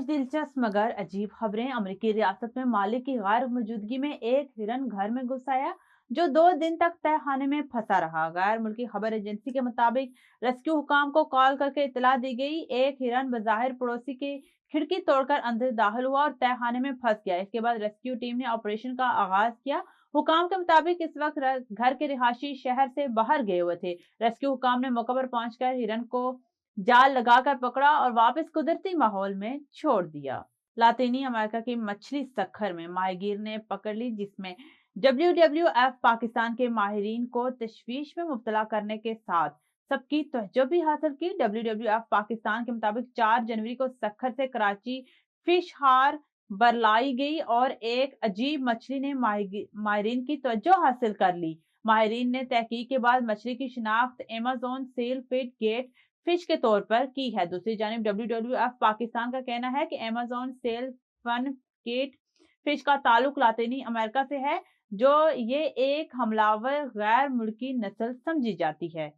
دلچسپ مگر عجیب خبریں۔ امریکی ریاست میں مالک کی غیر موجودگی میں ایک ہرن گھر میں گھس آیا جو 2 دن تک تہہ خانے میں پھنسا رہا۔ غیر ملکی خبر ایجنسی کے مطابق ریسکیو حکام کو کال کر کے اطلاع دی گئی۔ ایک ہرن بظاہر پڑوسی کی کھڑکی توڑ کر اندر داخل ہوا اور تہہ خانے میں پھنس گیا۔ اس کے بعد ریسکیو ٹیم نے آپریشن کا آغاز کیا۔ حکام کے مطابق اس وقت گھر کے رہائشی شہر سے باہر گئے ہوئے تھے۔ ریسکیو حکام نے موقع پر پہنچ کر ہرن کو جال لگا کر پکڑا اور واپس قدرتی ماحول میں چھوڑ دیا۔ لاطینی امریکہ کی مچھلی سکھر میں ماہی گیر نے پکڑ لی، جس میں WWF پاکستان کے ماہرین کو تشویش میں مبتلا کرنے کے ساتھ سب کی توجہ بھی حاصل کی۔ WWF پاکستان کے مطابق 4 جنوری کو سکھر سے کراچی فش ہار برلائی گئی اور ایک عجیب مچھلی نے ماہرین کی توجہ حاصل کر لی۔ ماہرین نے تحقیق کے بعد مچھلی کی شناخت Amazon sailfin catfish کے طور پر کی ہے۔ دوسری جانب WWF پاکستان کا کہنا ہے کہ ایمیزون سیل فن گیٹ فش کا تعلق لاطینی امریکہ سے ہے، جو یہ ایک حملہ آور غیر ملکی نسل سمجھی جاتی ہے۔